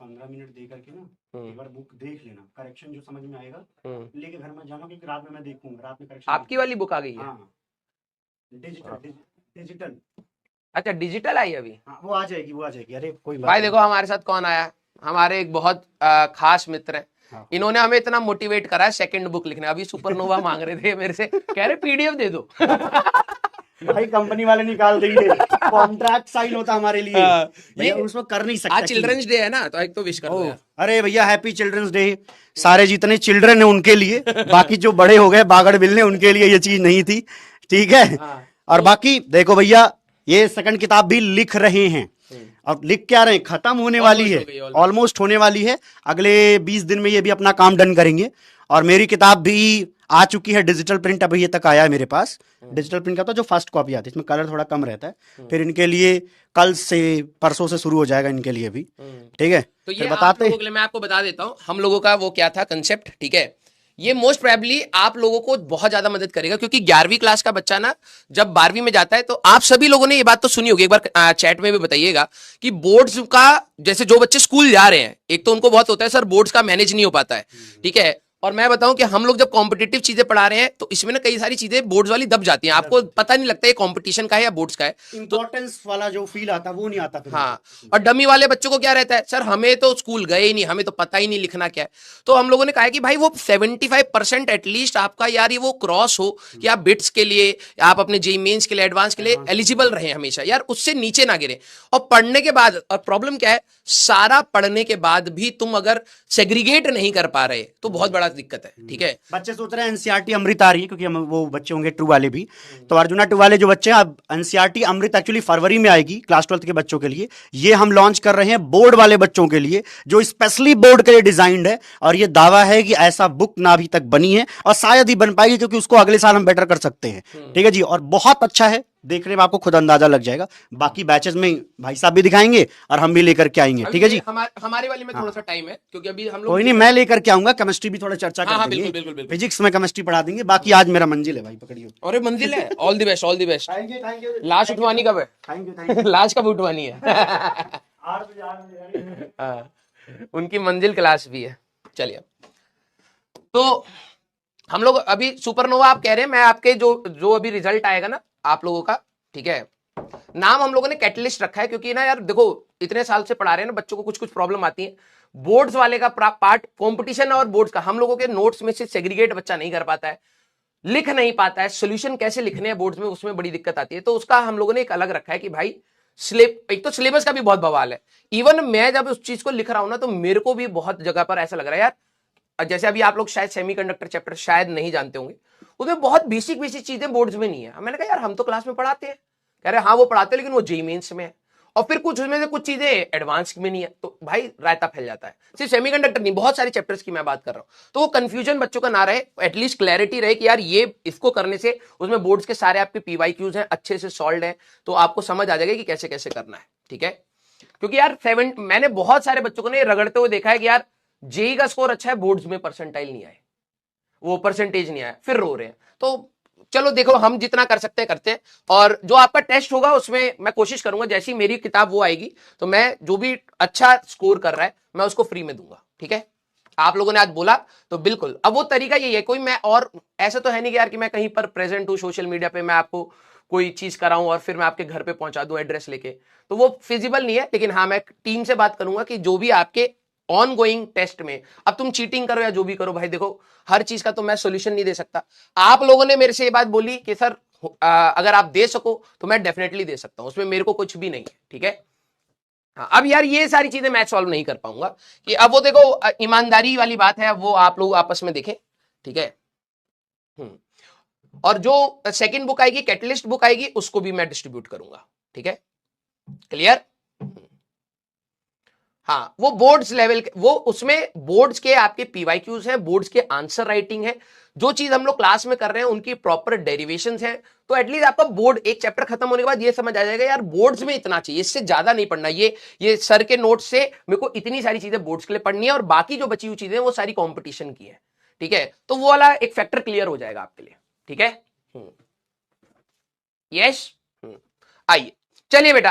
15 minute दे करके ना एक बार बुक देख लेना, करेक्शन जो समझ में आएगा लेके घर में जाना, क्योंकि रात में मैं देखूंगा, रात में करेक्शन। आपकी वाली बुक आ गई है? हाँ, डिजिटल। अच्छा, डिजिटल आई अभी? हाँ, वो आ जाएगी, वो आ जाएगी। अरे कोई बात भाई नहीं। देखो हमारे साथ कौन आया, हमारे एक बहुत खास मित्र हैं। हाँ। इन्होंने हमें इतना मोटिवेट करा है सेकंड बुक लिखने। अभी सुपरनोवा मांग रहे थे मेरे से, कह रहे पीडीएफ दे दो। भाई कंपनी वाले निकाल देंगे, कॉन्ट्रैक्ट साइन होता हमारे लिए। भैया उसमें कर नहीं सकता। आज चिल्ड्रंस डे है ना, तो एक तो विश कर दो यार। अरे भैया हैप्पी चिल्ड्रंस डे। सारे जितने चिल्ड्रन है उनके लिए, बाकी जो बड़े हो गए बागड़ बिल्ले उनके लिए ये चीज नहीं थी, ठीक है। और बाकी देखो भैया, ये सेकंड किताब भी लिख रहे हैं, और लिख क्या रहे हैं, खत्म होने वाली है, ऑलमोस्ट होने वाली है। अगले 20 दिन में ये भी अपना काम डन करेंगे। और मेरी किताब भी आ चुकी है डिजिटल प्रिंट, अभी ये तक आया है मेरे पास। डिजिटल प्रिंट का तो जो फर्स्ट कॉपी आती है, इसमें कलर थोड़ा कम रहता है। फिर इनके लिए कल से परसों से शुरू हो जाएगा इनके लिए भी, ठीक है। तो ये बताते हैं, मैं आपको बता देता हूँ हम लोगों का वो क्या था कंसेप्ट, ठीक है। ये मोस्ट प्रोबेबली आप लोगों को बहुत ज्यादा मदद करेगा, क्योंकि 11वीं क्लास का बच्चा ना जब 12वीं में जाता है, तो आप सभी लोगों ने ये बात तो सुनी होगी, एक बार चैट में भी बताइएगा कि बोर्ड्स का, जैसे जो बच्चे स्कूल जा रहे हैं, एक तो उनको बहुत होता है सर बोर्ड्स का मैनेज नहीं हो पाता है, ठीक है। और मैं बताऊं कि हम लोग जब कॉम्पिटिटिव चीजें पढ़ा रहे हैं, तो इसमें ना कई सारी चीजें बोर्ड्स वाली दब जाती हैं, आपको पता नहीं लगता ये कंपटीशन का है या बोर्ड्स का है, इंपॉर्टेंस वाला जो फील आता है वो नहीं आता। हाँ, और डमी वाले बच्चों को क्या रहता है, सर हमें तो स्कूल गए ही नहीं, हमें तो पता ही नहीं लिखना क्या है। तो हम लोगों ने कहा कि भाई वो 75% एटलीस्ट आपका यार ये वो क्रॉस हो कि आप बिट्स के लिए, आप अपने जेईई मेंस के लिए, एडवांस के लिए एलिजिबल रहे हमेशा, यार उससे नीचे ना गिरे। और पढ़ने के बाद, और प्रॉब्लम क्या है, सारा पढ़ने के बाद भी तुम अगर सेग्रीगेट नहीं कर पा रहे तो बहुत बड़ा दिक्कत है, ठीक है। बच्चे सोच रहे हैं एनसीईआरटी अमृत आ रही है, क्योंकि हम वो बच्चे होंगे ट्रू वाले भी, तो अर्जुना ट्रू वाले जो बच्चे हैं, अब एनसीईआरटी अमृत एक्चुअली फरवरी में आएगी क्लास 12 के बच्चों के लिए। ये हम लॉन्च कर रहे हैं बोर्ड वाले बच्चों के लिए, जो स्पेशली बोर्ड के लिए डिजाइंड है। और ये दावा है कि ऐसा बुक ना अभी तक बनी है, और शायद ही बन पाएगी, क्योंकि उसको अगले साल हम बेटर कर सकते हैं, ठीक है जी। और बहुत अच्छा है, देखने में आपको खुद अंदाजा लग जाएगा। बाकी बैचेस में भाई साहब भी दिखाएंगे और हम भी लेकर के आएंगे, ठीक है जी। हमारे वाले में थोड़ा सा टाइम है, क्योंकि अभी हम लोग, कोई नहीं, मैं लेकर के आऊंगा, केमिस्ट्री भी थोड़ा चर्चा कर देंगे, फिजिक्स में केमिस्ट्री पढ़ा देंगे। बाकी आज मेरा मंजिल है भाई, पकड़िए। अरे मंजिल है, all the best, all the best. Thank you. लाश उठवानी कब है? Thank you. लाश कब उठवानी है? 8 बजे। उनकी मंजिल क्लास भी है। चलिए, तो हम लोग अभी सुपरनोवा आप कह रहे हैं, मैं आपके जो अभी रिजल्ट आएगा ना आप लोगों का, ठीक है, नाम हम लोगों ने कैटलिस्ट रखा है, क्योंकि ना यार देखो इतने साल से पढ़ा रहे हैं ना, बच्चों को कुछ कुछ प्रॉब्लम आती है। बोर्ड्स वाले का पार्ट कंपटीशन और बोर्ड्स का, हम लोगों के नोट्स में से सेग्रीगेट बच्चा नहीं कर पाता है, लिख नहीं पाता है, सोल्यूशन कैसे लिखने हैं बोर्ड्स में, उसमें बड़ी दिक्कत आती है। तो उसका हम लोगों ने एक अलग रखा है कि भाई एक तो सिलेबस का भी बहुत बवाल है। इवन मैं जब उस चीज को लिख रहा हूं ना, तो मेरे को भी बहुत जगह पर ऐसा लग रहा है यार, जैसे अभी आप लोग शायद सेमीकंडक्टर चैप्टर शायद नहीं जानते होंगे, उसमें बहुत बेसिक बेसिक चीजें बोर्ड्स में नहीं है। मैंने कहा यार हम तो क्लास में पढ़ाते हैं, कह रहे हाँ वो पढ़ाते हैं, लेकिन वो जेईई मेंस में है, और फिर कुछ उसमें से कुछ चीजें एडवांस में नहीं है, तो भाई रायता फैल जाता है। सिर्फ सेमीकंडक्टर नहीं, बहुत सारे चैप्टर्स की मैं बात कर रहा हूं। तो वो कंफ्यूजन बच्चों का ना रहे, एटलीस्ट क्लैरिटी रहे कि यार ये इसको करने से उसमें बोर्ड्स के सारे आपके पीवाईक्यूज हैं, अच्छे से सॉल्व हैं, तो आपको समझ आ जाएगा कि कैसे कैसे करना है, ठीक है। क्योंकि यार मैंने बहुत सारे बच्चों को ने रगड़ते हुए देखा है कि यार जेईई का स्कोर अच्छा है, बोर्ड्स में परसेंटाइल नहीं आए, वो परसेंटेज नहीं आया, फिर रो रहे हैं। तो चलो देखो, हम जितना कर सकते हैं करते हैं, और जो आपका टेस्ट होगा उसमें मैं कोशिश करूंगा, जैसी मेरी किताब वो आएगी तो मैं जो भी अच्छा स्कोर कर रहा है मैं उसको फ्री में दूंगा, ठीक है। आप लोगों ने आज बोला तो बिल्कुल, अब वो तरीका यही है, कोई मैं और ऐसा तो है नहीं कि यार कि मैं कहीं पर प्रेजेंट हूं सोशल मीडिया पे, मैं आपको कोई चीज कराऊं और फिर मैं आपके घर पे पहुंचा दूं एड्रेस लेके, तो वो फिजिबल नहीं है। लेकिन हाँ, मैं टीम से बात करूंगा कि जो भी आपके ऑन गोइंग टेस्ट में, अब तुम चीटिंग करो या जो भी करो, भाई देखो हर चीज का तो मैं सॉल्यूशन नहीं दे सकता। आप लोगों ने मेरे से ये बात बोली कि सर अगर आप दे सको तो मैं डेफिनेटली दे सकता हूं, उसमें मेरे को कुछ भी नहीं है, ठीक है। हाँ, अब यार ये सारी चीजें मैं सॉल्व नहीं कर पाऊंगा, कि अब वो देखो ईमानदारी वाली बात है, अब वो आप लोग आपस में देखें, ठीक है। और जो सेकंड बुक आएगी, कैटलिस्ट बुक आएगी, उसको भी मैं डिस्ट्रीब्यूट करूंगा, ठीक है, क्लियर। हाँ, वो बोर्ड्स लेवल के, वो उसमें बोर्ड्स के आपके पीवाईक्यूज हैं, बोर्ड्स के आंसर राइटिंग है, जो चीज हम लोग क्लास में कर रहे हैं उनकी प्रॉपर डेरिवेशंस हैं। तो एटलीस्ट आपका बोर्ड एक चैप्टर खत्म होने के बाद ये समझ आ जाएगा यार बोर्ड्स में इतना चाहिए, इससे ज्यादा नहीं पढ़ना। ये सर के नोट से मेरे को इतनी सारी चीजें बोर्ड्स के लिए पढ़नी है, और बाकी जो बची हुई चीजें वो सारी कॉम्पिटिशन की है, ठीक है। तो वो वाला एक फैक्टर क्लियर हो जाएगा आपके लिए, ठीक है। यस, आइए चलिए बेटा।